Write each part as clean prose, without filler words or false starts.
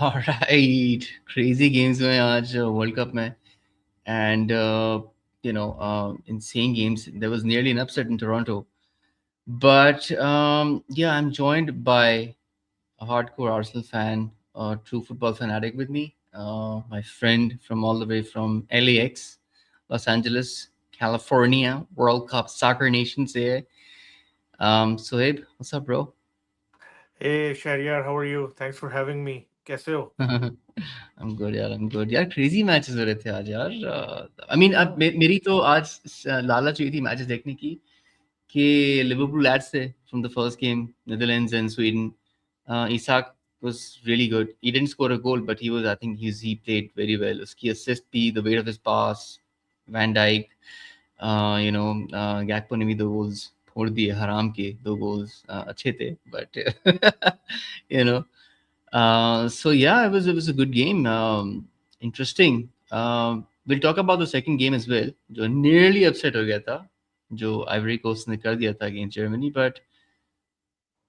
Alright crazy games में आज world cup में and insane games. There was nearly an upset in Toronto, but yeah, I'm joined by a hardcore Arsenal fan, a true football fanatic with me, my friend from all the way from LAX, Los Angeles, California, World Cup soccer nation से है. Sohaib, what's up, bro? Hey Shahryar, how are you? Thanks for having me. कैसे हो? I'm good यार, I'm good यार. Crazy matches हो रहे थे आज यार. I mean, अब हाँ मेरी तो आज लालच हुई थी मैचेस देखने की कि लिवरपूल lads थे from the first game, Netherlands and Sweden. Isak was really good. He didn't score a goal, but I think he played very well. उसकी assist भी, the weight of his pass, Van Dijk, Gakpo ने भी 2 goals फोड़ दिए, हराम के 2 goals अच्छे थे, but you know. So yeah, it was a good game. Interesting. We'll talk about the second game as well. जो nearly upset हो गया था, जो Ivory Coast ने कर दिया था against Germany. But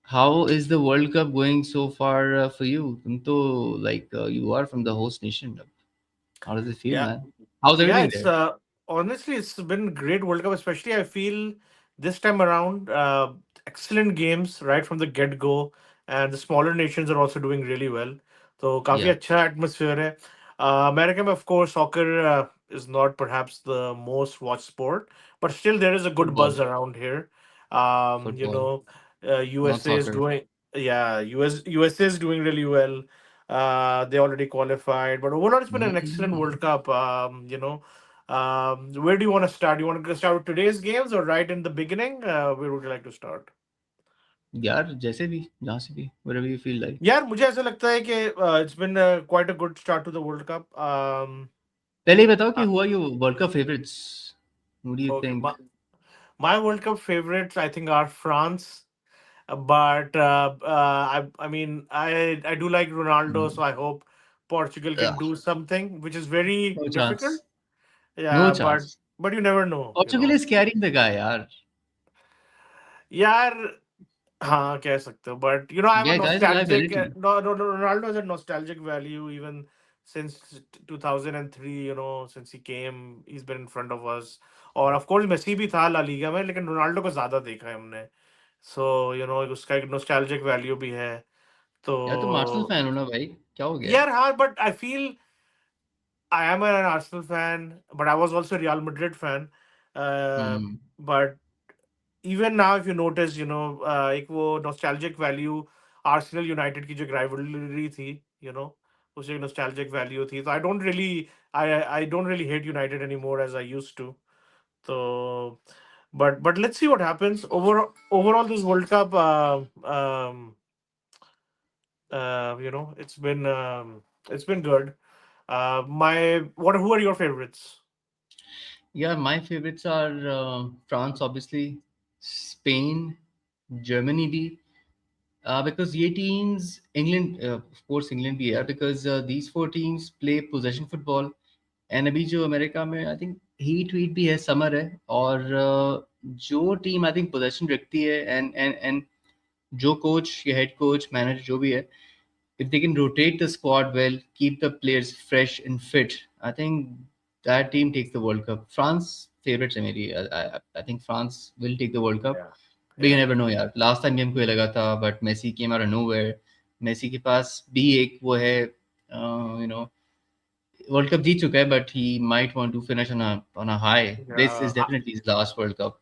how is the World Cup going so far for you? तुम तो you are from the host nation. How does it feel, yeah, man? How's yeah. everything It's there? honestly it's been great World Cup. Especially I feel this time around, excellent games right from the get go, and the smaller nations are also doing really well. So काफी Yeah, अच्छा atmosphere है. America में, of course, soccer is not perhaps the most watched sport, but still there is a good football, buzz around here. football, not USA is soccer. doing yeah, USA is doing really well. They already qualified, but overall it's been an excellent Mm. World Cup. Where do you want to start? You want to start with today's games or right in the beginning? Where would you like to start? यार जैसे भी जहाँ से भी whatever you feel like. यार मुझे ऐसा लगता है कि it's been quite a good start to the World Cup. पहले ही बताओ कि Uh, who are your World Cup favorites? Who do you okay, think? my World Cup favorites I think are France, but I mean I do like Ronaldo, so Mm. I hope Portugal can Ugh, do something, which is very no difficult. chance. No Yeah, chance. but you never know, you Portugal know. is carrying the guy, yaar. यार हाँ कह सकते हो, but you know I have a Yeah, guy's a nostalgic liability. no, Ronaldo has a nostalgic value even since 2003, you know, since he came he's been in front of us. और of course Messi भी था La Liga में, लेकिन Ronaldo को ज्यादा देखा है हमने. So you know उसका एक nostalgic value भी है. तो यार तुम आर्सेनल फैन हो ना भाई? क्या हो गया है? यार हाँ, but I feel I am an Arsenal fan, but I was also a Real Madrid fan. uh, hmm. but even now if you notice, you know, एक वो nostalgic value Arsenal United की जो rivalry थी, you know, उसे एक nostalgic value थी. So I don't really I don't really hate United anymore as I used to. So but let's see what happens. Overall this World Cup, you know, it's been good. My what who are your favorites? Yeah, my favorites are France, obviously, Spain, Germany भी. Because ये teams, England, of course, England भी है, because these 4 teams play possession football. And अभी जो America में I think heat wheat भी है, summer है, और जो टीम आई थिंक पोजेशन रखती है, एंड जो कोच या हेड कोच मैनेजर जो भी है, if they can rotate the squad well, keep the players fresh and fit, I think that team takes the World Cup. France favorites है मेरी. I think France will take the World Cup, Yeah, but you yeah. never know यार. Last time भी हमको ये लगा था, but Messi came out of nowhere. Messi के पास भी एक वो है, you know, World Cup जीत चुका है, but he might want to finish on a high. This Yeah, is definitely his last World Cup.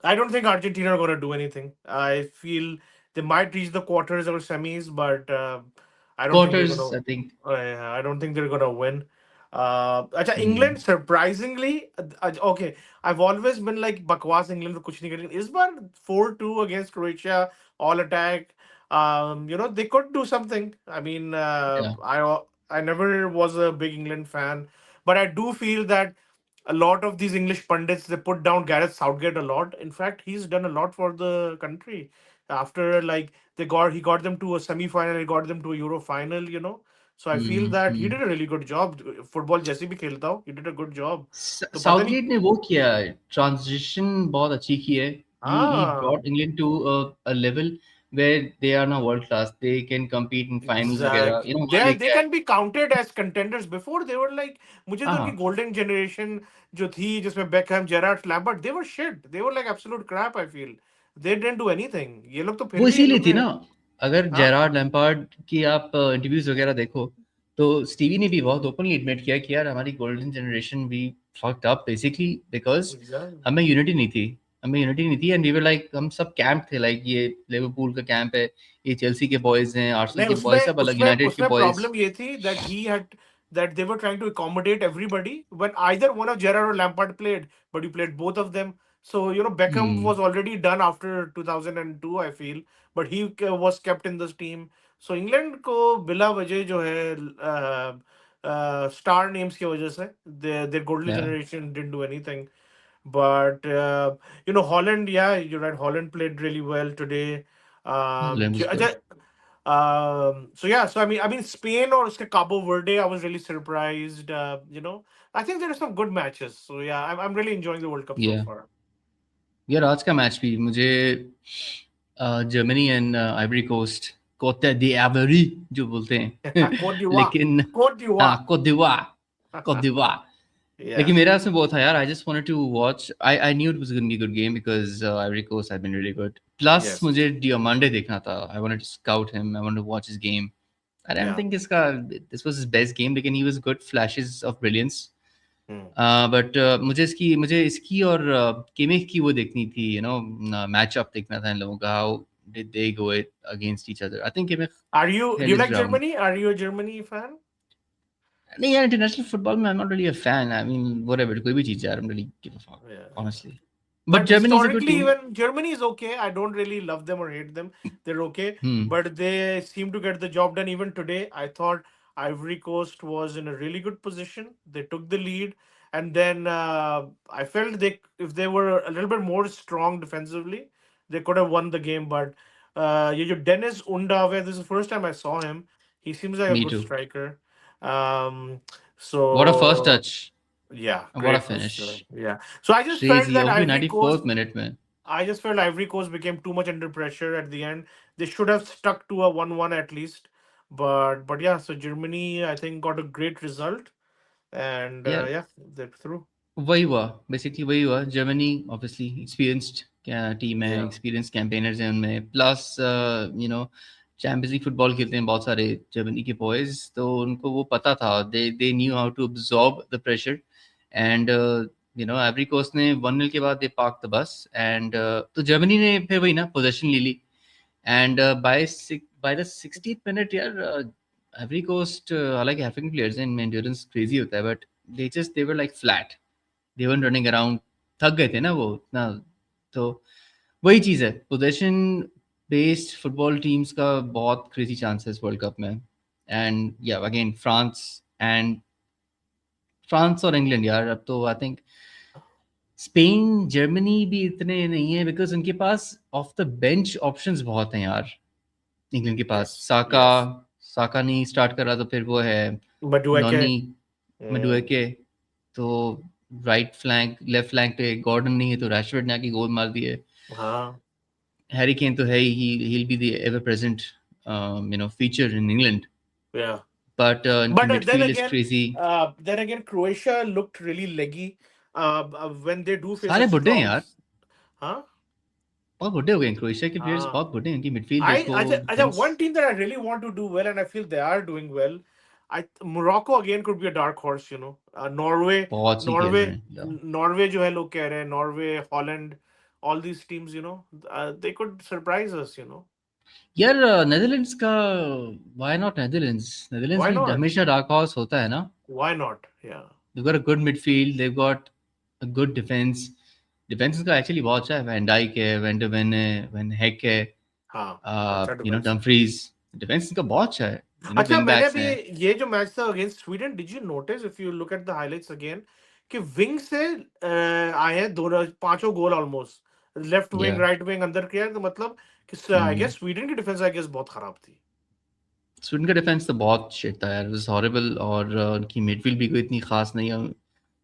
I don't think Argentina are going to do anything. I feel they might reach the quarters or semis, but I don't think they're going Quarters, to. I think. I don't think they're going to win. अच्छा, Hmm. England surprisingly, okay. I've always been like बकवास England तो कुछ नहीं करेंगे. इस बार 4-2 against Croatia, all attack. You know they could do something. I mean, Yeah. I never was a big England fan, but I do feel that a lot of these English pundits they put down Gareth Southgate a lot. In fact, he's done a lot for the country. After like he got them to a semi final, he got them to a Euro final. You know, so I feel Hmm. that he Hmm. did a really good job. Football जैसे भी खेलता हो, he did a good job. तो पता नहीं Southgate ने वो किया है, ट्रांजिशन बहुत अच्छी की है. He हाँ brought England to a level. where they are now world class. They can compete in finals वगैरह, you Exactly. know, वहाँ They लेके आए. can be counted as contenders. Before they were like, मुझे तो उनकी हाँ, golden generation जो थी जिसमें Beckham, Gerrard, Lampard, they were shit. They were like absolute crap. I feel they didn't do anything. ये लोग तो फिर वो भी इन इसीलिए लोग थी ने ना. अगर हाँ जेरार्ड लैम्पार्ड की आप इंटरव्यूज वगैरह देखो, तो स्टीवी ने भी बहुत ओपनली एडमिट किया कि यार हमारी गोल्डन जनरेशन भी fucked up basically because Exactly. हमें यूनिटी नहीं थी. हमें यूनिटी नहीं थी एंड वी वर लाइक, हम सब कैंप थे, लाइक ये लिवरपूल का कैंप है, ये चेल्सी के बॉयज हैं, आर्सेनल नहीं के बॉयज, उसमें सब अलग, उसमें यूनाइटेड के उसमें बॉयज. प्रॉब्लम ये थी that they were trying to accommodate everybody when either one of Gerrard or Lampard played, but you played both of them. So Beckham hmm. was already done after 2002, I feel, but he was kept in this team. So England को बिला वजह जो है star names की वजह से their golden या generation didn't do anything. But Holland, yeah, you're right. Holland played really well today. Holland was good. So yeah, so I mean Spain or Cabo Verde, I was really surprised. I think there are some good matches. So yeah, I'm really enjoying the World Cup so या far. यार आज का match भी मुझे Germany and Ivory coast, Kote the every जो बोलते हैं Cote d'Ivoire, लेकिन Cote हाँ, d'Ivoire. कोत दिवा, कोत दिवा. Yeah, लेकिन मेरा उसमें वो था यार, I just wanted to watch, I knew it was going to be good game because Ivory Coast had been really good. Plus yes, मुझे डियामांडे देखना था. I wanted to scout him, I wanted to watch his game. I don't yeah. Think इसका this was his best game, लेकिन he was good flashes of brilliance. Hmm. But मुझे इसकी और Kimmich की वो देखनी थी, यू नो, मैचअप देखना था इन लोगों का. How did they go it against each other. I think Kimmich Do held you his like ground. Germany? Are you a Germany fan? नहीं यार, इंटरनेशनल फुटबॉल में I am not really a fan. I mean whatever, कोई भी चीज यार, I am really give a fuck Yeah. Honestly. But But Germany is a good historically, team. even Germany is okay. I don't really love them or hate them. They're okay, hmm. but they seem to get the job done. Even today, I thought Ivory Coast was in a really good position. They took the lead, and then I felt if they were a little bit more strong defensively, they could have won the game. But Dennis Undave, this is the first time I saw him. He seems like a me good too. striker. Um, what a first so touch, yeah, what a great finish. first. Yeah. So I just felt crazy, that और भी Ivory 94th Coast minute में. I just felt Ivory Coast became too much under pressure at the end. They should have stuck to a 1-1 at least. But yeah, so Germany I think got a great result, and यार yeah, they're through. वही हुआ, basically वही हुआ. Germany obviously experienced team है, Yeah. Experience campaigners हैं उनमें, plus you know champions league football खेलते हैं बहुत सारे जर्मनी के बॉयज, तो उनको वो पता था, they knew how to absorb the pressure. And you know Ivory Coast ने 1-0 के बाद they park the bus, and तो जर्मनी ने फिर वही ना पोजीशन ले ली. And by the 60th minute यार, आइवरी कोस्ट हालांकि अफ्रीकन प्लेयर्स हैं, इनमें एंड्योरेंस क्रेजी होता है, but they were like flat, they were running around, थक गए थे ना वो इतना. तो वही चीज़ है, पोजेशन बेस्ड फुटबॉल टीम्स का बहुत क्रेजी चांसेस वर्ल्ड कप में. एंड या अगेन फ्रांस और इंग्लैंड यार, अब तो आई थिंक स्पेन जर्मनी भी इतने नहीं है, बिकॉज उनके पास ऑफ द बेंच ऑप्शंस बहुत हैं यार. इंग्लैंड के पास Yes. साका, Yes. साका नहीं स्टार्ट कर रहा, तो फिर वो है But do I Noni care? Mm, मडुएके. तो राइट फ्लैंक, लेफ्ट फ्लैंक पे गॉर्डन नहीं है, तो रैशवर्ड ने आके गोल मार दिए. हाँ. हैरी केन तो है ही, he'll be the ever present feature in England. Yeah. But इनकी But midfield is crazy. then again, Croatia looked really leggy. When they do face a सारे बुड्ढे हैं strong, यार, huh? बहुत बुड्ढे हो गए. क्रोएशिया के प्लेयर्स हाँ. बहुत बुड्ढे हैं. उनकी मिडफील्ड देखो, defence. One team that I really want to do well, and I feel they are doing well. Morocco again could be a dark horse. Norway, बहुत सही खेल रहे Norway, हैं यार. Norway जो है लोग कह रहे हैं Norway, Holland, all these teams, they could surprise us. यार नेदरलैंड्स का, why not Netherlands. Netherlands Why भी not? हमेशा डार्क हॉर्स होता है ना. Why not? Yeah, they've got a good midfield, they've got a good defense. Defence का actually बहुत अच्छा है. वैन डाइक है, वैन डे वेन है, वैन हैक है, हाँ, अच्छा defense. डमफ्रीज. डिफेंस का बहुत अच्छा है. अच्छा विंग मैंने बैक्स भी हैं. ये जो मैच था against Sweden, did you notice if you look at the highlights again कि विंग से आए हैं दोनों पांचों गोल ऑलमोस्ट, लेफ्ट या विंग राइट विंग अंदर किया है, तो मतलब कि आई गेस स्वीडन की डिफेंस आई गेस बहुत खराब थी. स्वीडन का डिफेंस तो बहुत शिट था यार, इट वाज हॉरिबल. और उनकी मिडफील्ड भी कोई इतनी खास नहीं है.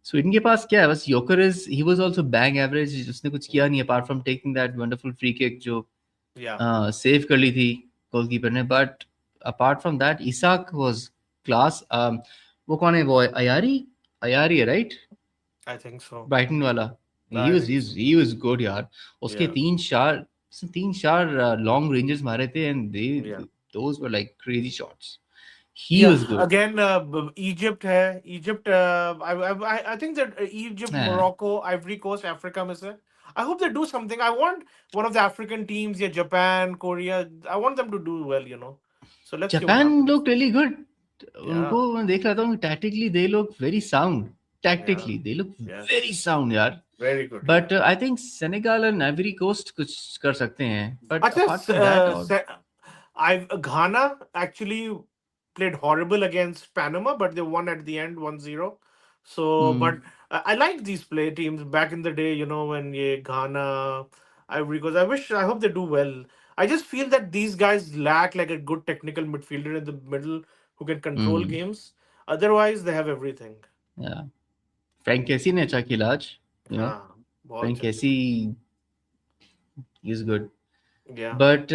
स्वीडन के पास क्या है, बस Gyokeres, he was also bang average. उसने कुछ किया नहीं apart from taking that wonderful free kick जो Yeah. सेव कर ली थी गोलकीपर ने, but apart from that Isak was class. वो कौन है, वो अयारी, अयारी है right, I think so. Brighton वाला. I think so. He was good यार. उसके Yeah. तीन चार लॉन्ग रेंजेस मारे थे, and they Yeah. Those were like crazy shots. He Yeah, was good. again, Egypt है. Egypt, I think that Egypt, Morocco, Ivory Coast, Africa में से. I hope they do something. I want one of the African teams, yeah, Japan, Korea. I want them to do well, you know. So let's see what Japan happens. लोग really good. Yeah, उनको मैं देख रहा था, tactically they लोग very sound. yeah, tactically they लोग very yes. Sound यार. Very good, but yeah. I think Senegal and Ivory Coast कुछ कर सकते हैं, but Acha, apart from that और. Ghana actually played horrible against Panama, but they won at the end 1-0. So, but Hmm. I like these play teams back in the day, you know, when Ghana, Ivory Coast. I hope they do well. I just feel that these guys lack like a good technical midfielder in the middle who can control Hmm. games. Otherwise, they have everything. Yeah. Frank कैसी ने अच्छा खेला आज, you know. हाँ, बहुत Frank अच्छा कैसी खेला. Is good. Yeah. बट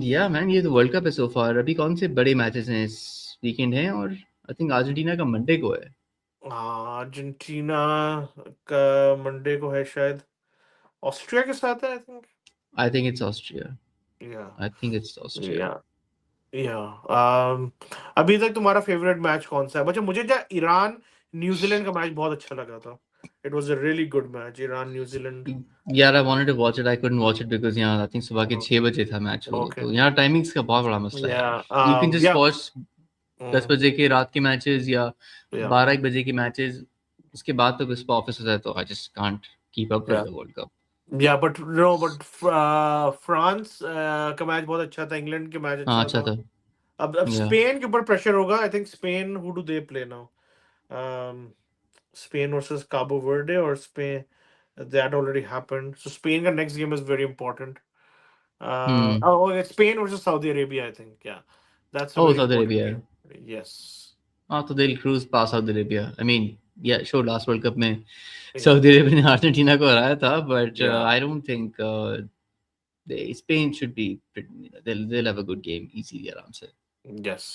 या मैन, ये तो वर्ल्ड कप है सो फार. अभी कौन से बड़े मैचेस हैं इस वीकेंड हैं, और आई थिंक अर्जेंटीना का मंडे को है. हाँ, अर्जेंटीना का मंडे को है शायद. ऑस्ट्रिया के साथ है, I think. I think it's Austria. Yeah. I think it's Austria. Yeah. Yeah. अभी तक तुम्हारा फेवरेट मैच कौन सा है? बच्चा, मुझे जो ईरान न्यूजीलैंड का मैच बहुत अच्छा लगा था. It was a really good match, Iran New Zealand. यार I wanted to watch it, I couldn't watch it because यहाँ आई थिंक सुबह के 6 बजे था मैच वो. ओके. तो यहाँ टाइमिंग्स का बहुत बड़ा मसला है या. यार. यू कैन जस्ट या. वॉच 10 बजे के रात के मैचेस, या या. 12 एक बजे के मैचेस. उसके बाद तो बस ऑफिस होता है, तो I just can't keep up with yeah. The world cup. Yeah, but no, but France का मैच बहुत अच्छा था, इंग्लैंड के मैच हाँ अच्छा अच्छा था. था. अब या स्पेन के ऊपर प्रेशर होगा. I think Spain, who do they play now? Spain versus Cabo Verde, or Spain that already happened. So Spain ka next game is very important. Hmm. Okay, Spain versus Saudi Arabia, I think. Yeah, that's a oh very Saudi important Arabia है. game. Yes. हाँ तो दिल cruise pass Saudi Arabia. I mean या sure, last world cup में Yeah. Saudi Arabia ने Argentina को हराया था, but Yeah. I don't think Spain should be, they'll have a good game easily आराम से. Yes.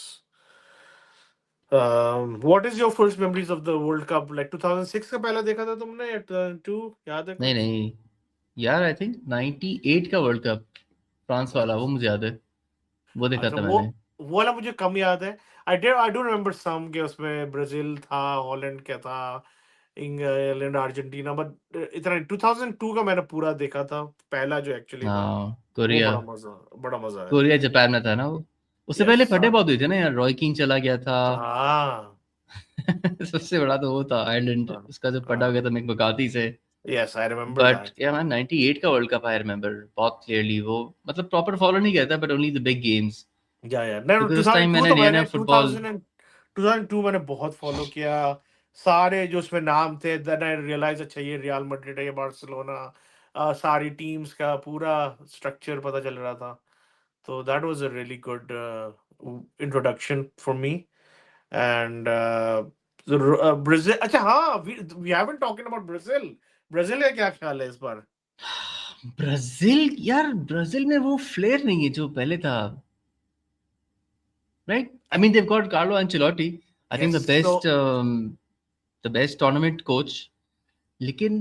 What is your first memories of the World Cup? Like 2006 का पहला देखा था तुमने, या 2002? याद है नहीं कुछ? नहीं यार, आई थिंक 98 का वर्ल्ड कप, फ्रांस वाला, वो मुझे याद है. वो देखा अच्छा, था वो मैंने. वो वाला मुझे कम याद है. आई डू रिमेम्बर सम के उसमें ब्राजील था, हॉलैंड क्या था, इंग्लैंड, अर्जेंटीना. बट इतना 2002 का मैंने पूरा देखा था, पहला जो एक्चुअली था. हाँ, वो कोरिया. बड़ा मजा आया था. कोरिया जापान में था ना वो. उससे यस. पहले फटे बहुत हुए थे ना यार. रॉय किंग चला गया था. हाँ. सबसे बड़ा तो वो था आयरलैंड, हाँ. उसका जो फटा गया हाँ. था मिक मकाती से. Yes, I remember but that. या मैन, 98 का वर्ल्ड कप आई रिमेम्बर बहुत क्लियरली. वो मतलब प्रॉपर फॉलो नहीं करता, but only the big games. या नहीं, बिकॉज उस टाइम 2002 मैंने तो नया मैंने नया फुटबॉल. 2002 मैंने बहुत फॉलो किया. सारे जो उसमें नाम थे, देन आई रियलाइज, अच्छा ये रियल मैड्रिड है, ये बार्सिलोना. सारी टीम्स का पूरा स्ट्रक्चर पता चल रहा था. तो that was a really good introduction for me. And Brazil. अच्छा, हाँ, we haven't talking about Brazil. Brazil का क्या ख्याल है इस बार? ब्राजील यार, ब्राजील में वो फ्लेयर नहीं है जो पहले था, right. I mean they've got Carlo Ancelotti, I think yes. तो the best tournament coach. लेकिन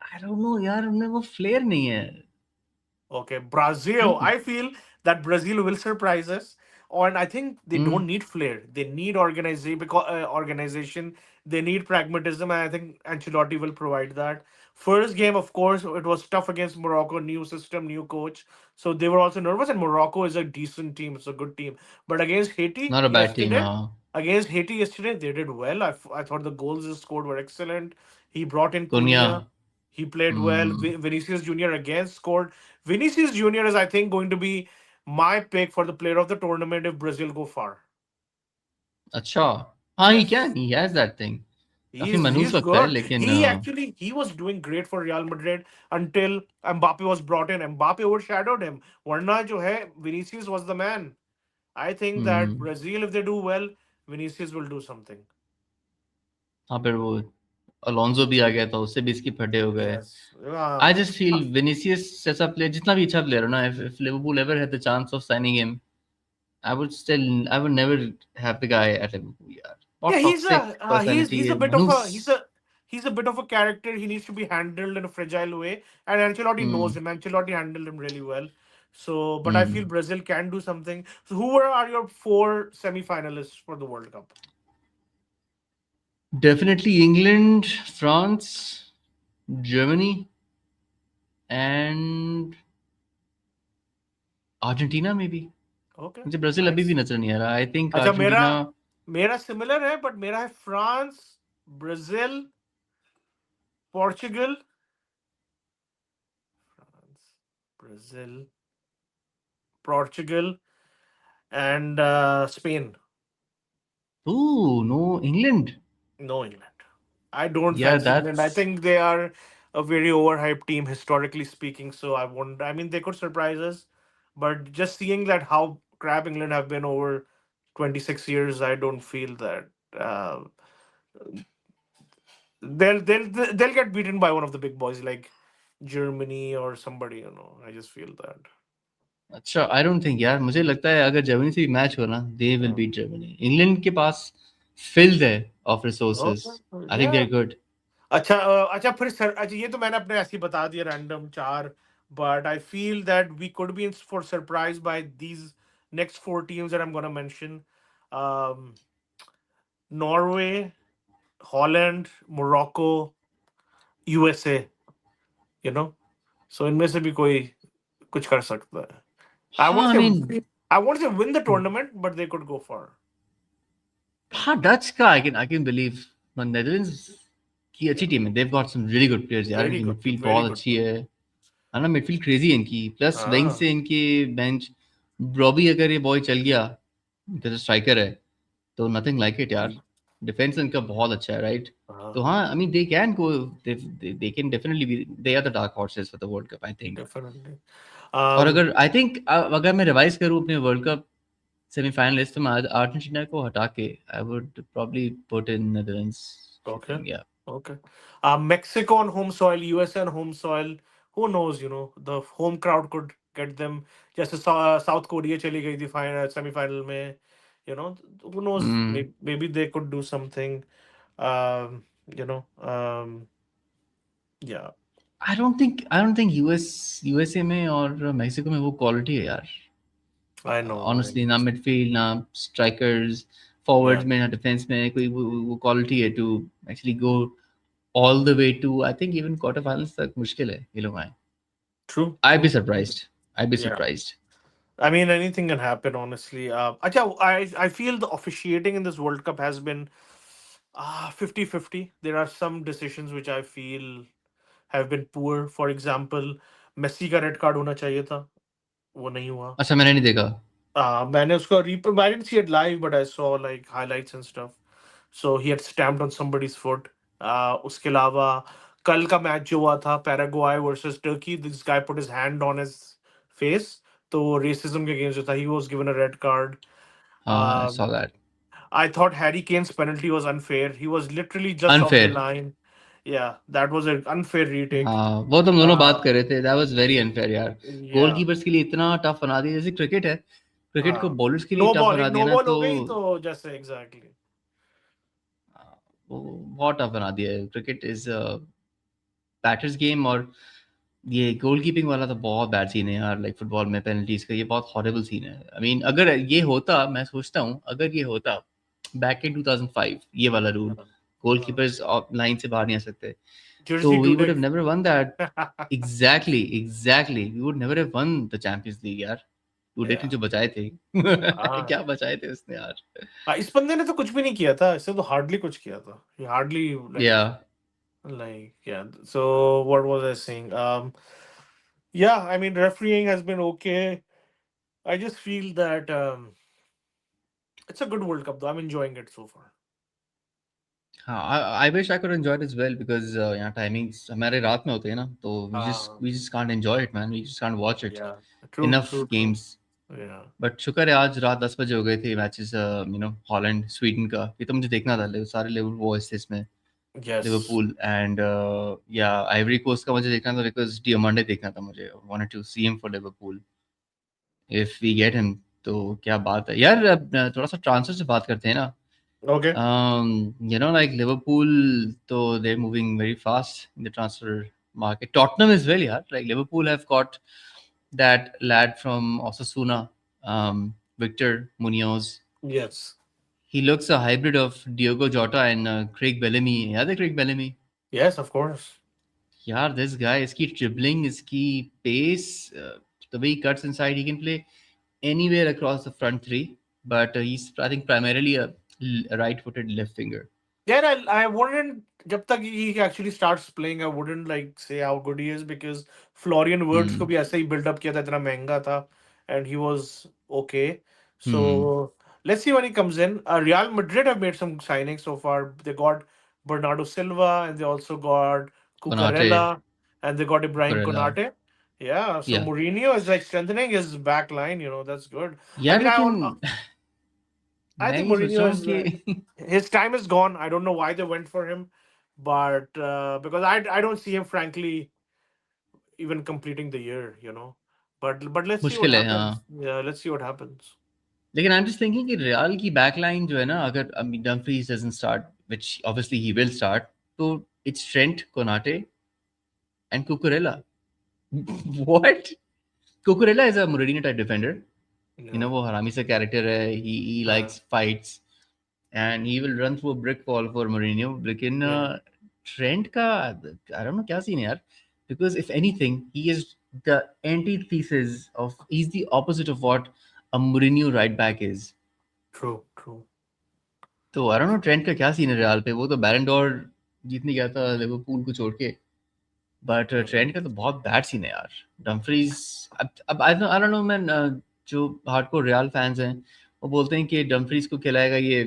आई डोंट नो यार, उनमें वो फ्लेयर नहीं है. okay, Brazil. नहीं. I feel that Brazil will surprise us, and I think they hmm. don't need flair. They need organization, because organization. They need pragmatism, and I think Ancelotti will provide that. First game, of course, it was tough against Morocco. New system, new coach, so they were also nervous. And Morocco is a decent team; it's a good team. But Not a bad team, हाँ. Against Haiti yesterday, they did well. I thought the goals they scored were excellent. He brought in Cunha. Cunha. He played well. Hmm. Vinicius Junior again scored. Vinicius Junior is, I think, going to be my pick for the player of the tournament if Brazil go far. अच्छा. हाँ, Yes. he has that thing. काफी मनूस He's लगता है, good. लेकिन He was doing great for Real Madrid until Mbappe was brought in. Mbappe overshadowed him. Warna jo hai, Vinicius was the man. I think that hmm. Brazil, if they do well, Vinicius will do something. हाँ, फिर वो Alonso भी आ गया था, उससे भी इसकी फटे हो गए. Yes. I just feel Vinicius जैसा प्लेयर, जितना भी अच्छा प्लेयर हो ना, if Liverpool ever had the chance of signing him, I would never have the guy at Liverpool. यार, Yeah, बहुत toxic he's personality a है, bit of मनूस. a he's a bit of a character. He needs to be handled in a fragile way, and Ancelotti knows Hmm. him. Ancelotti handled him really well. So, but I feel Hmm. Brazil can do something. So, are your four semi-finalists for the World Cup? Definitely England, France, Germany, and Argentina maybe. Okay, मुझे Brazil अभी भी nice. नजर नहीं आ रहा. I think अच्छा, मेरा Argentina. मेरा similar है, बट मेरा है France, Brazil, Portugal, France, Brazil, Portugal, and Spain. Oh no, England. No, England. I don't Yeah, fancy England. I that's. think they are a very overhyped team, historically speaking. So I won't. I mean, they could surprise us, but just seeing that how crap England have been over 26 years, I don't feel that uh, they'll get beaten by one of the big boys like Germany or somebody. I just feel that. अच्छा, I don't think यार, मुझे लगता है अगर Germany से भी match हो ना, they will Hmm. Beat Germany. England के पास फिल्ड है of resources. Okay. I think they are Yeah. Good. अच्छा फिर सर, अच्छा ये तो मैंने अपने ऐसे ही बता दिया रैंडम चार. But I feel that we could be for surprise by these next four teams that I am gonna mention. Norway, Holland, Morocco, USA. You know so इनमें से भी कोई कुछ कर सकता है. आई हाँ, won't I mean, say I won't say win the tournament, but they could go for. हाँ, डच का आई कैन बिलीव. नेदरलैंड्स की अच्छी टीम है. They've got some really good players यार. वेरी इनकी गुड, मिडफील्ड वेरी बहुत good. अच्छी है ना. मिडफील्ड क्रेजी है इनकी, प्लस विंग हाँ. से इनके बेंच. ब्रॉबी अगर ये बॉय चल गया, जैसे स्ट्राइकर है, तो नथिंग लाइक इट यार. डिफेंस इनका बहुत अच्छा है, राइट. तो हाँ. हाँ, I mean they can go. They can definitely be. They are the dark horses for the world Cup, I think. Definitely. और अगर आई थिंक अगर मैं रिवाइज करूँ अपने वर्ल्ड कप सेमीफाइनलिस्ट, तो मैं अर्जेंटीना को हटा के I would probably put in Netherlands. I Okay. think, yeah. Okay. Mexico on home soil, USA on home soil. Who knows? The home crowd could get them. जैसे South Korea चली गई थी final semifinal में. You know, who knows? Mm, Maybe they could do something. Um, you know. Yeah. I don't think USA में और Mexico में वो quality है यार. I know. I honestly, know. ना मिडफील्ड, ना स्ट्राइकर्स, फॉरवर्ड्स Yeah. में, ना डिफेंस में कोई वो क्वालिटी है to actually go all the way to. I think even quarter finals तक मुश्किल है ये लोग आए. True. I be True. Surprised. I be Yeah. Surprised. I mean, anything can happen, honestly. I feel the officiating in this World Cup has been 50-50. There are some decisions which I feel have been poor. For example, Messi का red card होना चाहिए था, वो नहीं हुआ. अच्छा, मैंने नहीं देखा. मैंने उसको I didn't see it live, but I saw like highlights and stuff. So he had stamped on somebody's foot. उसके अलावा कल का मैच जो हुआ था Paraguay versus Turkey, this guy put his hand on his face. तो racism के against जो था, he was given a red card. हाँ, I Um, saw that. I thought Harry Kane's penalty was unfair. He was literally just off the unfair. line. Yeah, that was an unfair retake. हाँ, वो तो हम दोनों बात Uh, कर रहे थे. दैट वाज वेरी अनफेयर यार. yeah. गोलकीपर्स के लिए इतना टफ बना दिया, जैसे क्रिकेट है. क्रिकेट को हाँ. बॉलर्स के लिए नो टफ बॉल, बना एक दिया नो ना, बॉल तो हो गई तो जैसे एग्जैक्टली. वो बहुत टफ बना दिया है. Cricket is batters game. और ये गोलकीपिंग वाला तो बहुत बैड सीन है यार. लाइक फुटबॉल में पेनल्टीज का ये बहुत हॉरिबल सीन है. आई मीन, अगर ये होता, मैं सोचता हूँ अगर ये होता बैक इन 2005, ये वाला रूल, गोलकीपर्स लाइन से बाहर नहीं आ सकते, तो jersey we would today. Have never won that. Exactly, we would never have won the Champions League यार. टूडे ने या. जो बचाए थे. हाँ. क्या बचाए थे उसने यार. इस बंदे ने तो कुछ भी नहीं किया था, इससे तो हार्डली कुछ किया था. ही हार्डली या. like yeah. So what was I saying? Yeah, I mean refereeing has been okay. I just feel that it's a good World Cup though. I'm enjoying it so far. हाँ, I wish I could enjoy it as well, because यहाँ timings हमारे रात में होते हैं ना, तो Uh, we just can't enjoy it man. We just can't watch it yeah. True, enough true, true. Games. Yeah. But शुक्र है आज रात 10 बजे हो गए थे मैचेस. हॉलैंड स्वीडन का, ये तो मुझे देखना था. सारे लेवल वो थे इसमें. Yes. लिवरपूल एंड या आइवरी कोस्ट का मुझे देखना था बिकॉज डियोमंडे देखना था मुझे wanted to see him for Liverpool if we get him तो क्या बात है यार अब थोड़ा सा ट्रांसफर से बात करते हैं ना Okay. like Liverpool so they're moving very fast in the transfer market Tottenham as well yeah like Liverpool have got that lad from Osasuna Victor Munoz Yes. he looks a hybrid of Diogo Jota and Craig Bellamy yeah the Craig Bellamy Yes, of course. yeah this guy is key dribbling is key pace the way he cuts inside he can play anywhere across the front three, but he's I think primarily a right-footed left winger. Yeah, I wouldn't. जब तक he actually starts playing, I wouldn't like say how good he is because Florian Wirtz को Hmm. भी ऐसे ही build up किया था इतना महंगा था, and he was okay. Hmm. So let's see when he comes in. Real Madrid have made some signings so far. They got Bernardo Silva and they also got Konate, Cucurella and they got Ibrahim Cucurella. Konate. Yeah, so Yeah. Mourinho is like strengthening his back line. That's good. I यार mean, लेकिन I मैं think ये सोच Mourinho रहा हूँ is कि his time is gone. I don't know why they went for him, but because I don't see him frankly even completing the year. But let's see what मुश्किल है happens. हाँ Yeah, let's see what happens. लेकिन I am just thinking कि रियाल की backline जो है ना अगर Dumfries doesn't start which obviously he will start तो it's Trent Konate and Cucurella what Cucurella is a Mourinho type defender Yeah, वो हरामी सा कैरेक्टर है he uh, likes fights and he will run through a brick wall for Mourinho. लेकिन yeah, Trent का I don't know क्या scene है यार because if anything he is the antithesis of he's the opposite of what a Mourinho right back is. true, true. तो I don't know Trent का क्या scene है रियाल पे वो तो बैरन डोर जीतने गया था लिवरपूल को छोड़ के बट ट्रेंट का तो बहुत बैड सीन है यार डम्फ्रीज अब आई डोंट नो मैन जो हार्डकोर रियल फैंस हैं वो बोलते हैं कि डम्फ्रीज को खिलाएगा ये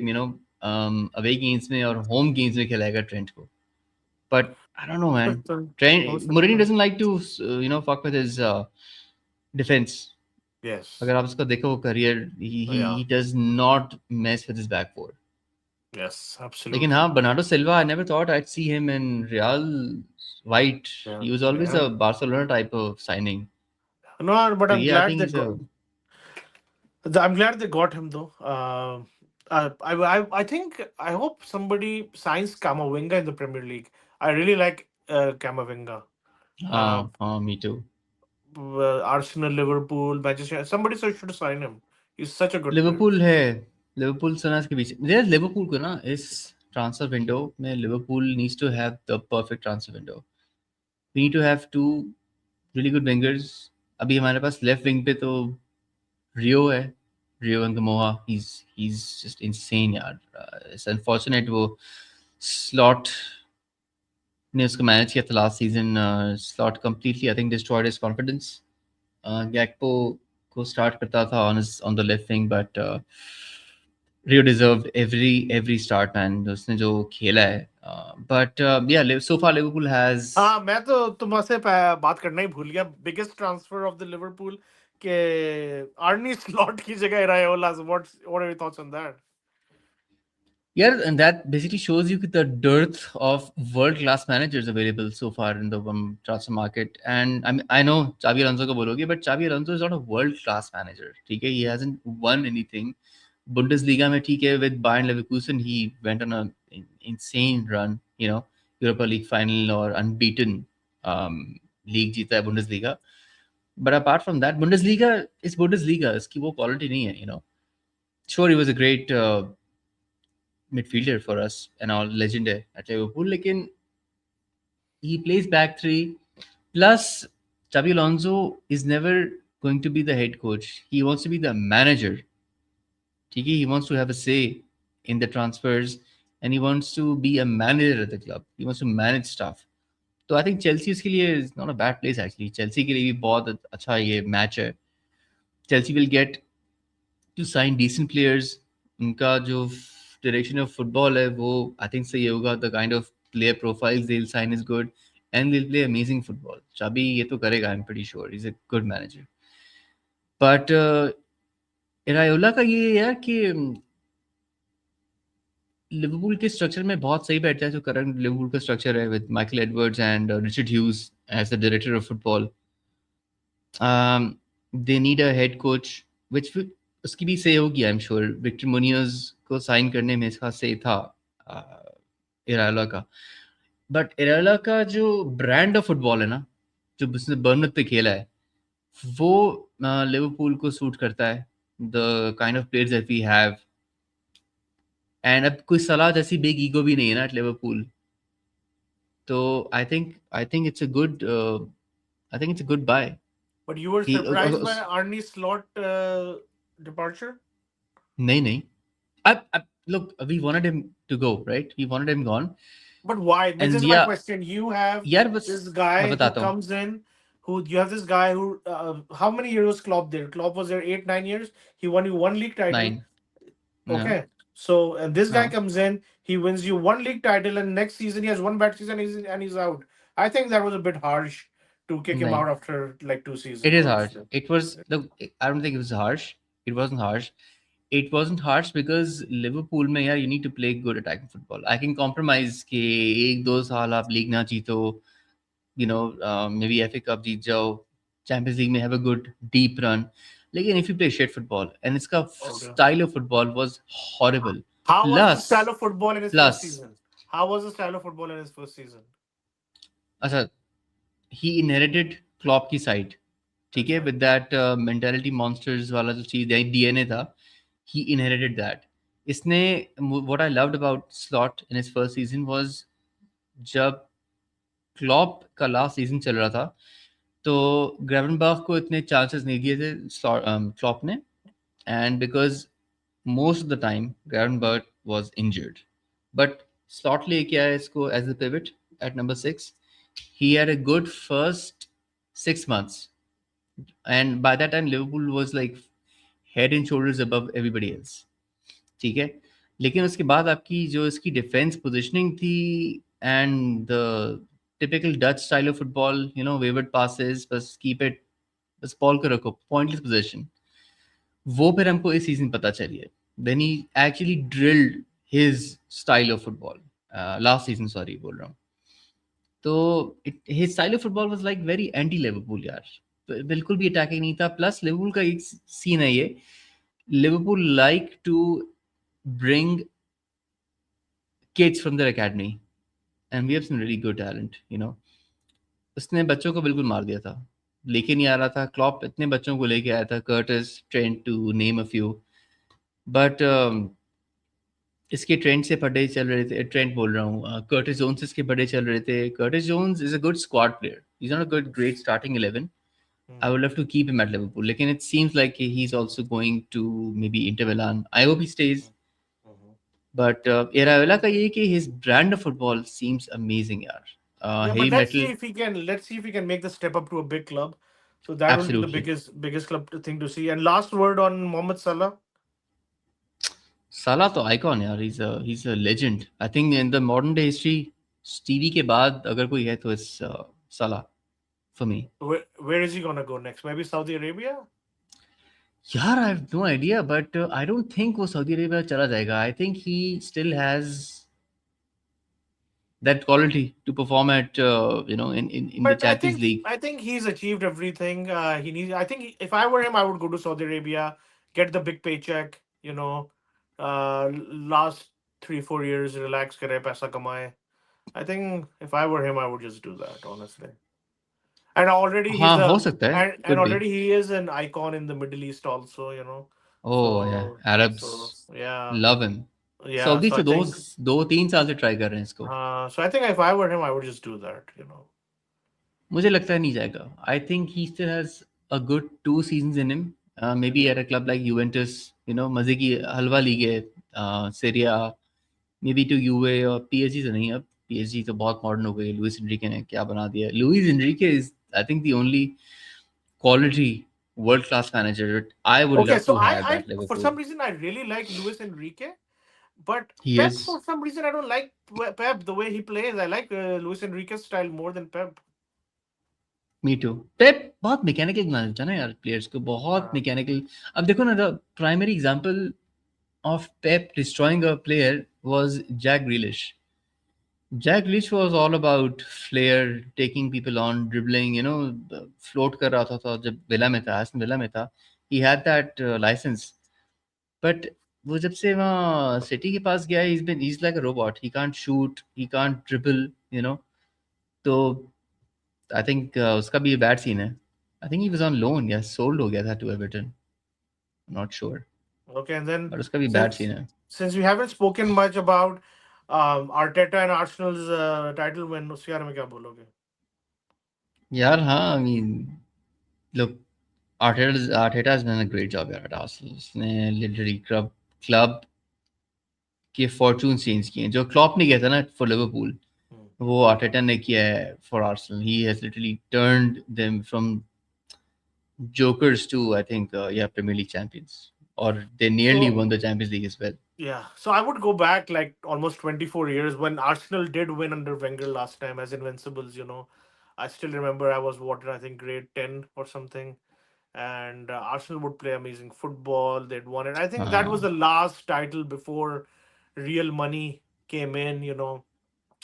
अवे गेम्स में और होम गेम्स में खिलाएगा ट्रेंट को बट आई डोंट नो हो मैन सकता है, हो ट्रेंट सकता Mourinho है. doesn't like to fuck with his defense Yes, अगर आप उसका देखो career yeah, he does not mess with his back four yes, लेकिन हाँ absolutely. Bernardo Silva I never thought I'd see him in Real white Yeah, he was always yeah. a Barcelona type of signing No, but so I'm yeah, I glad think they he's got. a I'm glad they got him though. I think I hope somebody signs Kamavinga in the Premier League. I really like Kamavinga. Uh, me too. Arsenal, Liverpool, Manchester. Somebody should sign him. He's such a good player. Liverpool है Liverpool सनस के बीच यार Liverpool को ना इस transfer window में Liverpool needs to have the perfect transfer window we need to have two really good wingers अभी हमारे पास लेफ्ट विंग पे तो रियो है Rio Ngumoha he's just insane यार इट्स अनफॉर्चुनेट वो स्लॉट ने उसको मैनेज किया था last season Slot completely I think destroyed his confidence Gakpo को स्टार्ट करता था on the left wing but Rio deserved every start man उसने जो खेला है but yeah so far Liverpool has हाँ, मैं तो तुमसे बात करना ही भूल गया. Biggest transfer of the Liverpool के आर्नी स्लॉट की जगह इरायोला. What are your thoughts on that? yeah and that basically shows you the dearth of world class managers available so far in the transfer market and I know Xabi Alonso को बोलोगे but Xabi Alonso is not a world class manager ठीक है he hasn't won anything Bundesliga में ठीक है with Bayern Leverkusen he went on a insane run Europa League final or unbeaten league जीता है Bundesliga but apart from that Bundesliga is Bundesliga इसकी वो quality नहीं है sure he was a great midfielder for us and all legend है at Liverpool लेकिन he plays back three plus Xabi Alonso is never going to be the head coach he wants to be the manager ठीक है he wants to have a say in the transfers and he wants to be a manager at the club he wants to manage stuff तो I think Chelsea उसके लिए is not a bad place actually Chelsea के लिए भी बहुत अच्छा ये match है Chelsea will get to sign decent players उनका जो डायरेक्शन ऑफ फुटबॉल है वो आई थिंक सही होगा the kind of player profiles they will sign is good and they will play amazing football चाबी ये तो करेगा I am pretty sure is a good manager but Iraola का ये यार कि लिवरपूल के स्ट्रक्चर में बहुत सही बैठता है जो करंट लिवरपूल का स्ट्रक्चर है with Michael Edwards and Richard Hughes as the director of football. They need a head coach which उसकी भी से होगी I am sure. Victor Munoz को साइन करने में इसका से था इराला का. बट इराला का जो ब्रांड ऑफ फुटबॉल है ना, जो उसने बर्नमouth पे खेला है, वो लिवरपूल को सूट करता है. The kind of players that we have. And अब कोई सलाह जैसी बिग ईगो भी नहीं है ना एट लिवरपूल. तो I think it's a good I think it's a good buy. But you were he surprised by Arne Slot departure? नहीं नहीं. I look, we wanted him to go, right? We wanted him gone. But why? This And is my yeah, question. You have यार बस this मैं guy who बताता हूँ. comes in, who you have this guy who how many years was Klopp there? Klopp was there 8, 9 years. He won you one league title. 9. Yeah. Okay. So and this guy हाँ. comes in, he wins you one league title, and next season he has one bad season and he's out. I think that was a bit harsh to kick him नहीं. out after like 2 seasons, It is harsh. honestly. It was, look, I don't think it was harsh. It wasn't harsh. It wasn't harsh because Liverpool में यार you need to play good attacking football. I can compromise कि एक दो साल आप league ना जीतो, you know, maybe FA Cup जीत जाओ, Champions League में have a good deep run. लेकिन if you play shit football and इसका Okay. style of football was horrible. How was the style Plus, of football in his first plus, season? How was the style of football in his first season? अच्छा, he inherited Klopp की side. ठीक है, अच्छा. With that mentality monsters वाला जो चीज है DNA था, ही इनहेरिटेड दैट. इसने what I loved about slot in his first season was जब क्लॉप का लास्ट सीजन चल रहा था तो ग्रेवनबर्ग को इतने चांसेस नहीं दिए थे क्लॉप ने. And because most of the time Gravenberch was injured, but Slot लेके आया इसको as a pivot at number 6. He had a good first 6 months. And by that time Liverpool was like head and shoulders above everybody else. ठीक है, लेकिन उसके बाद आपकी जो इसकी डिफेंस पोजीशनिंग थी and the typical Dutch style of football, you know, wayward passes, बस कीप इट, बस बॉल को रखो, पॉइंटलेस पोजीशन, वो फिर हमको इस सीजन पता चली है. Then he actually drilled his style of football last season, sorry बोल रहा हूँ. तो his style of football was like very anti Liverpool यार. बिल्कुल भी अटैकिंग नहीं था. प्लस लिवरपूल का एक सीन है ये, Liverpool like to bring kids from their academy and we have some really good talent, you know. उसने बच्चों को बिल्कुल मार दिया था, लेके नहीं आ रहा था. क्लॉप इतने बच्चों को लेके आया था, Curtis, Trent, to name a few. But इसके ट्रेंड से पड़े चल रहे थे, ट्रेंड बोल रहा हूँ, कर्टिस जोन्स इसके बड़े चल रहे थे. Curtis Jones is a good squad player, he is not a good great starting 11. I would love to keep him at Liverpool. Like, and it seems like he's also going to maybe Inter Milan. I hope he stays. But Iraola का ये है कि his brand of football seems amazing, यार. Yeah, Heavy but let's metal, see if he can. Let's see if he can make the step up to a big club. So that will be the absolutely. biggest club thing to see. And last word on Mohamed Salah. Salah तो icon यार. He's a legend. I think in the modern day history, Stevie के बाद अगर कोई है तो it's Salah for me. Where is he gonna go next? Maybe Saudi Arabia. यार I have no idea, but I don't think वो Saudi Arabia चला जाएगा. I think he still has that quality to perform at you know, in the But I Champions think League. I think he's achieved everything he needs. I think if I were him, I would go to Saudi Arabia, get the big paycheck. Last 3 4 years, relax, kare, paisa kamaye. I think if I were him, I would just do that, honestly. And already he's हाँ हो a सकता है, and could be. already he is an icon in the Middle East also. Oh yeah, So Arabs yeah, love him. yeah. Saudi So तो I दो think 2-3 साल से try कर रहे हैं इसको. so I think if I were him, I would just do that. मुझे लगता है नहीं जाएगा. I think he still has a good 2 seasons in him. Maybe at a club like Juventus, you know, मजे की हलवा लीग है, Syria, may be to यूवे, और PSG तो नहीं. अब पीएसजी तो बहुत मॉडर्न हो गई. लुइस एनरिके ने क्या बना दिया. Luis Enrique is I think the only quality world class manager that I would Okay, love so to have I at for Liverpool. some reason I really like Luis Enrique, but He Pep is. for some reason I don't like Pep the way he plays. I like Luis Enrique's style more than Pep. Me too. Pep बहुत mechanical बना देता है ना यार players को, बहुत Uh, mechanical. अब देखो ना, the primary example of Pep destroying a player was Jack Grealish. Jack Grealish was all about flair, taking people on, dribbling, float कर रहा था जब विला में था, एस्टन विला में था. He had that license. But वो जब से वहाँ सिटी के पास गया, he's like a robot. He can't shoot, he can't dribble, तो I think उसका भी bad scene है. I think he was on loan, yeah, sold हो गया था to Everton. I'm not sure. Okay, and then But उसका भी bad since scene है. since we haven't spoken much about Arteta and Arsenal's title win, उसके बारे में क्या बोलोगे? यार हाँ, I mean, look, Arteta has done a great job here at Arsenal. उसने literally club के fortunes change किए हैं. जो क्लॉप ने किया था ना for Liverpool, Hmm. वो Arteta ने किया है for Arsenal. He has literally turned them from jokers to, I think, Premier League champions. Or they nearly So won the Champions League as well. yeah, so I would go back like almost 24 years when Arsenal did win under Wenger last time as Invincibles. I still remember I was what I think grade 10 or something, and Arsenal would play amazing football. They'd won it. I think that was Uh, the last title before real money came in.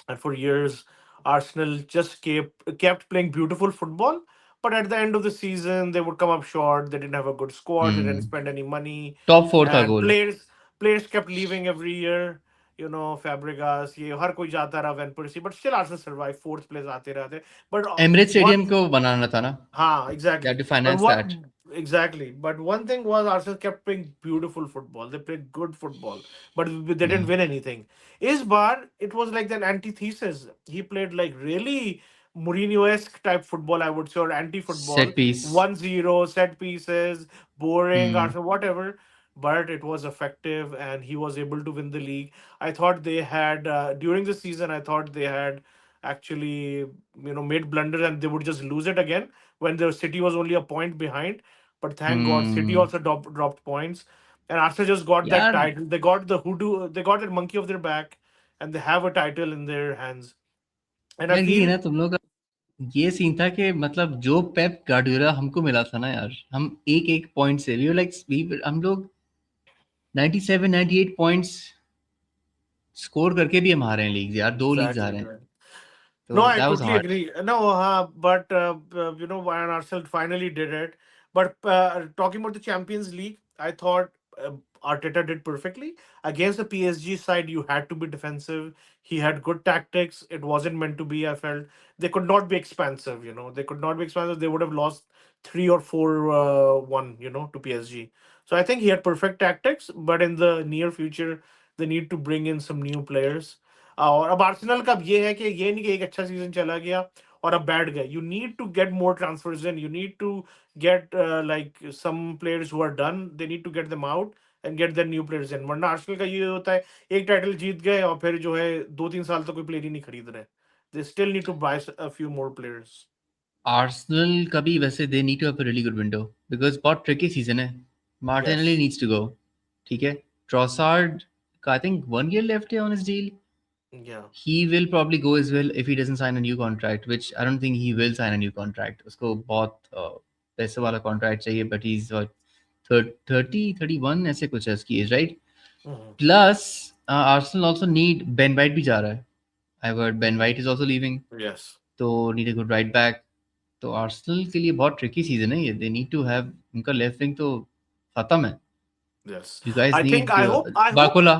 And for years Arsenal just kept playing beautiful football. But at the end of the season, they would come up short. They didn't have a good squad. They didn't hmm. spend any money, Top four था and goal. players kept leaving every year. Fabregas, ये हर कोई जाता रहा Van Persie, but still Arsenal survived. Fourth place आते रहते. But Emirates one Stadium को बनाना था ना. They had Exactly. to But finance what that. exactly? But one thing was Arsenal kept playing beautiful football. They played good football, but they Yeah. didn't win anything. Isbar, it was like an antithesis. He played like really Mourinho-esque type football, I would say, or anti-football. Set piece. 1-0, set pieces, boring, Hmm. Arsenal, whatever. But it was effective, and he was able to win the league. I thought they had during the season. I thought they had actually made blunders, and they would just lose it again when the City was only a point behind. But thank God, City Hmm. also dropped points, and Arsenal just got that यार title. They got the hoodoo, they got that monkey off their back, and they have a title in their hands. And I यार यही feel ना तुम लोग का ये scene था कि मतलब जो पेप गार्डियोला हमको मिला था ना यार, हम एक एक पॉइंट से हम लोग 97 98 पॉइंट्स स्कोर करके भी हम हारे हैं लीग यार, दो लीग्स exactly हारे हैं. right. No, तो I that was totally hard. agree. No, but when Arsenal finally did it. But talking about the Champions League, I thought Arteta did perfectly against the PSG side. You had to be defensive. He had good tactics. It wasn't meant to be. I felt they could not be expansive. They could not be expansive. They would have lost 3 or 4 one. To PSG. So I think he had perfect tactics. But in the near future, they need to bring in some new players. और अब Arsenal का अब ये है कि ये नहीं कि एक अच्छा सीजन चला गया और अब बैठ गए. You need to get more transfers in. You need to get like some players who are done. They need to get them out and get their new players in. वरना आर्सेनल का ये होता है एक टाइटल जीत गए और फिर जो है 2-3 साल तक कोई प्लेयर ही नहीं खरीद रहे. They still need to buy a few more players. Arsenal का भी वैसे they need to have a really good window because बहुत ट्रिकी सीजन है. Yes. Martinelli needs to go. ठीक है. ट्रॉसार्ड का आई थिंक 1 year लेफ्ट है on his deal. Yeah. He will probably go as well if he doesn't sign a new contract, which I don't think he will sign a new contract. उसको बहुत पैसे वाला contract चाहिए, but he's what 30 31 ऐसे कुछ है उसकी age, right? Plus Arsenal also need Ben White भी जा रहा है. I've heard Ben White is also leaving, yes. तो need a good right back. तो Arsenal के लिए बहुत tricky season है ये. They need to have उनका left wing तो खत्म है. Yes. You guys I think need I hope I hope Barcola.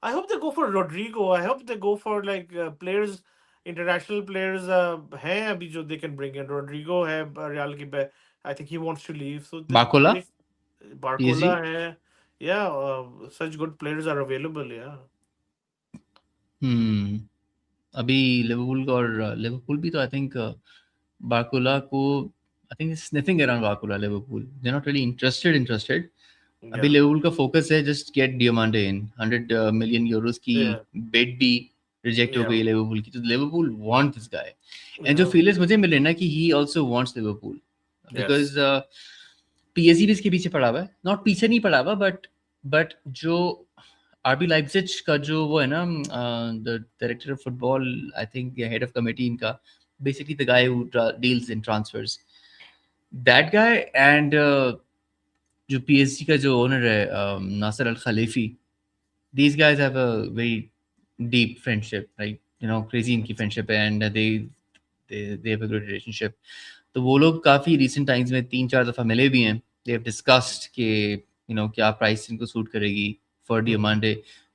I hope they go for Rodrigo. I hope they go for like players, international players. हैं अभी जो they can bring in. Rodrigo है Real की I think he wants to leave. So Barcola they Barcola PSG. है. Yeah, such good players are available. Yeah. Hmm. अभी Liverpool और Liverpool भी तो आई थिंक बार्कोला को I think sniffing around Barcola. Liverpool they not really interested. अभी Yeah. Liverpool का focus है just get Diomande in. 100 million euros की Yeah. Bid भी रिजेक्ट हो Yeah. गई लिवरपूल की. तो Liverpool want this guy. And जो Yeah. फीलर्स मुझे मिले ना कि he also wants Liverpool Yes. Because PSG भी इसके पीछे पड़ा हुआ है. नॉट पीछे नहीं पड़ा हुआ बट जो आरबी लाइप्जिग का जो वो है ना the director of football, I think head of committee इनका, basically the guy who deals in transfers, that guy and जो पीएसजी का जो ओनर है नासिर अल खलीफी, these guys have a very deep friendship, like crazy इनकी friendship है, and they have a good relationship. तो वो लोग काफ़ी recent times में 3-4 दफ़ा मिले भी हैं. They have discussed कि क्या प्राइस इनको सूट करेगी for Diomande.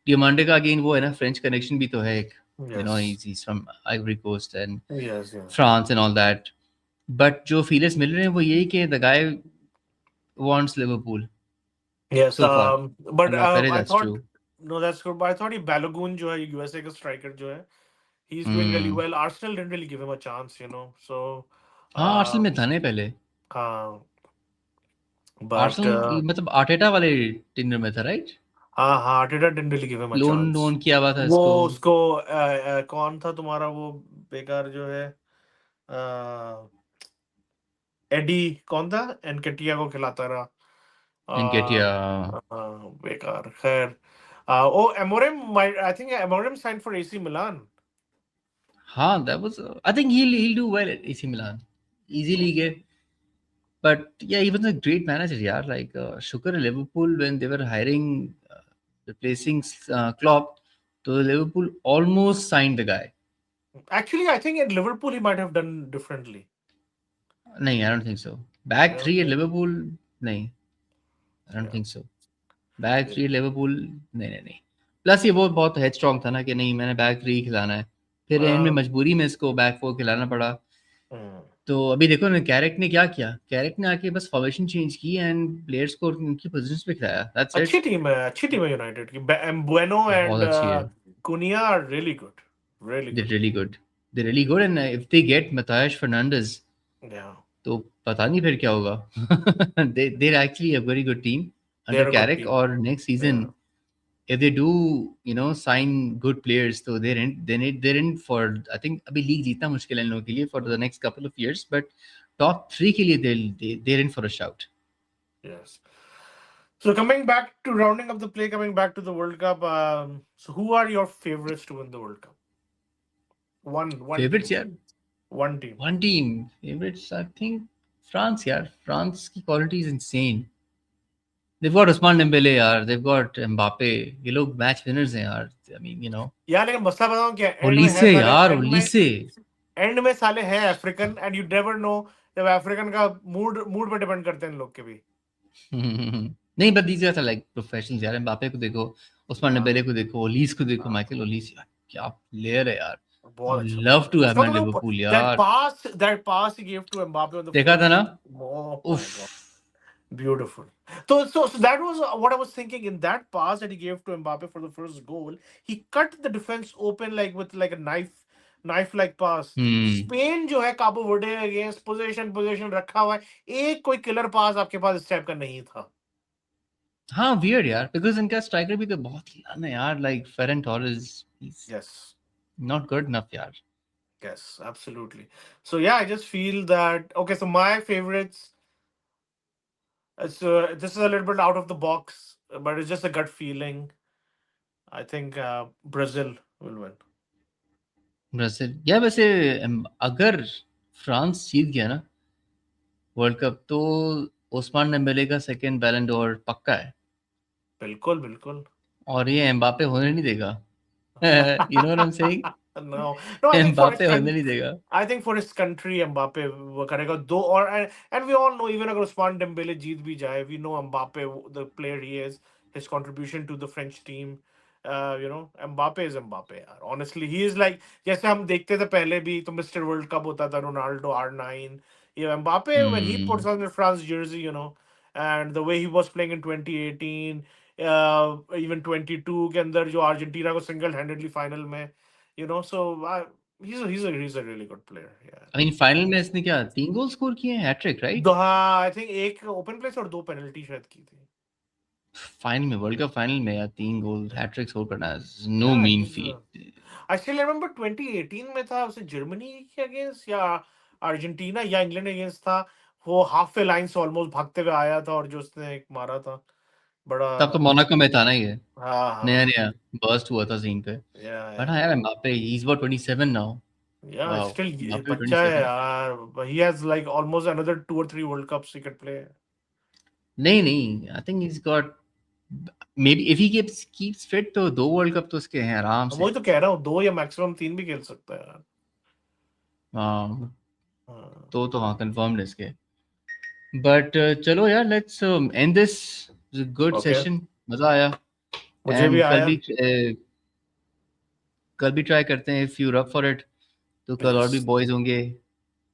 Diomande का अगेन वो है ना, फ्रेंच कनेक्शन भी तो है एक, Yes. he's from Ivory Coast and Yes, yes. France and all that. But जो feelers मिल रहे हैं वो यही कि the guy wants Liverpool Yes, so far. but अल्लाह करे I that's thought true. no, that's good. But I thought he Balogun, जो है USA का striker जो है, he's doing really Hmm. well. Arsenal didn't really give him a chance, So, हाँ, Arsenal में um, था नहीं पहले. but आर्सेनल मतलब आर्टेटा वाले टेंडर में था, राइट? हाँ, Arteta didn't really give him a loan chance. Loan किया हुआ था वो इसको. उसको कौन था तुम्हारा वो बेकार जो है एडी कौन था एनकेटिया को खिलाता रहा एनकेटिया. बेकार खैर ओ Amorim I think Amorim sign for AC Milan हाँ, that was. I think he'll do well at AC Milan. Easy league, but yeah, he was a great manager, yeah. Like शुक्र है Liverpool when they were hiring, replacing Klopp, so Liverpool almost signed the guy. Actually I think at Liverpool he might have done differently नहीं, I don't think so. Back three at Liverpool, नहीं, I don't think so. Back three Liverpool, नहीं नहीं नहीं. Plus ये वो बहुत head strong था ना कि नहीं मैंने बैक थ्री खिलाना है, फिर एंड में मजबूरी में इसको बैक फोर खिलाना पड़ा. तो अभी देखो ना कैरेट ने क्या किया, कैरेट ने आके बस फॉर्मेशन चेंज की एंड प्लेयर्स को उनकी पोजीशंस पे खिलाया. That's it. अच्छी टीम है यूनाइटेड की Bueno बहुत एंड अच्छी है. Cunha are really good they really good, they really good, and if they get Matheus Fernandes तो पता नहीं फिर क्या होगा. They actually a very good team they under are a good कैरेक. टीम और next season if they do sign good players, so they're in for, I think अभी league जीतना मुश्किल है इन लोगों के लिए for the next couple of years, but top 3 के लिए they're in for a shout. Yes. So coming back to rounding up the play, coming back to the World Cup, so who are your favorites to win the World Cup? One Favorites team. यार, One team. one team favorites, I think France यार. France की quality is insane. They've got Ousmane Dembele यार, they've got Mbappe. ये लोग match winners हैं यार. I mean यार लेकिन मसला बताऊं क्या एंड में है ओलीसे साले यार, ओलीसे. एंड में साले हैं African and you never know जब अफ्रीकन का मूड मूड पे डिपेंड करते हैं इन लोग के भी नहीं, but these guys are like professionals यार. एम्बापे को देखो, उस्मान हाँ डेम्बेले को देखो, ओलीस को देखो, हाँ माइकल ओलीस यार, क्या प्लेयर है यार. बहुत अच्छा लव प्लेयर टू हैव उसका माय तो लिवरपूल दैट यार. पास ही give to Mbappe on the देखा था फर्स्ट ना. Oh oof. My god beautiful so that was what I was thinking in that pass that he gave to Mbappe for the first goal he cut the defense open like with like a knife like pass Spain जो है काबो Verde against position रखा हुआ है एक कोई killer पास आपके पास इस type का नहीं था हाँ, वियर्ड यार, बिकॉज इनका स्ट्राइकर भी तो बहुत ही है यार, like Ferran Torres. yes not good enough यार. yes absolutely so yeah I just feel that okay so my favorites this is a little bit out of the box but it's just a gut feeling I think Brazil will win Brazil या वैसे अगर France जीत गया ना world cup तो Ousmane Dembele का second बैलन door पक्का है. बिल्कुल बिल्कुल और ये एम्बापे होने नहीं देगा. You know what I'm saying? no I think for his Mbappe होने नहीं देगा. I think for his country Mbappe वो करेगा दो और and we all know even अगर उस्मान डेम्बेले जीत भी जाए we know Mbappe the player he is his contribution to the French team Mbappe is Mbappe यार honestly he is like जैसे हम देखते थे पहले भी तो मिस्टर वर्ल्ड कप होता था Ronaldo R9 Mbappe when he puts on the France jersey and the way he was playing in 2018 even 22 के अंदर जो अर्जेंटीना को सिंगल हैंडेडली फाइनल में so he's a really good player yeah I mean final में इसने क्या 3 goal score किए हैं, हैट्रिक राइट. दो हाँ आई थिंक एक ओपन प्लेस और दो पेनल्टी शायद की थी फाइनल में, वर्ल्ड कप फाइनल में यार 3 गोल हैट्रिक स्कोर करना is no yeah mean he's feat. I still remember 2018 में था उसे जर्मनी के अगेंस्ट या अर्जेंटीना या इंग्लैंड अगेंस्ट था वो हाफ वे लाइन से ऑलमोस्ट भागते हुए आया था और जो उसने एक मारा था बड़ा तब तो मोनाको में था ना ये, हाँ नया हाँ नया बर्स्ट हुआ था सीन पे. बट हाँ yeah यार Mbappe he is about 27 now. yeah wow, still Mbappe बच्चा है 27. यार he has like almost another 2 or 3 World Cups he could play नहीं, I think he's got, maybe if he keeps fit तो 2 world cup तो उसके हैं आराम से। वही तो कह रहा हूँ, 2 या मैक्सिमम 3 भी खेल सकता है यार। हाँ, हाँ, तो हाँ कंफर्म्ड है इसके। बट चलो यार, let's end this good okay, session, मजा आया। मुझे भी एंड आया। कल भी ट्राई करते हैं, if you up for it, तो कल और भी यस, बॉयज होंगे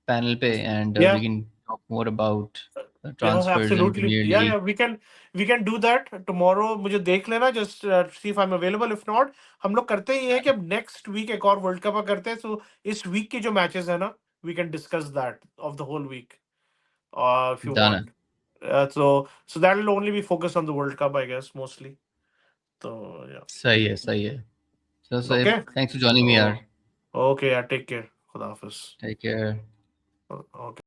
पैनल पे, and yeah we can talk more about yeah, transfers in absolutely, premier yeah, league. we can do that tomorrow। मुझे देख लेना, just see if I'm available, if not हम लोग करते ही हैं कि अब नेक्स्ट वीक एक और वर्ल्ड कप करते हैं, सो इस वीक के जो मैचेस है ना, we can discuss that of the whole week, if you done है, want। So that will only be focused on the World Cup, I guess, mostly। So yeah, सही है सही है। So okay, thanks for joining me यार। oh, okay, yeah, take care, खुदा हाफिज। Take care. Okay।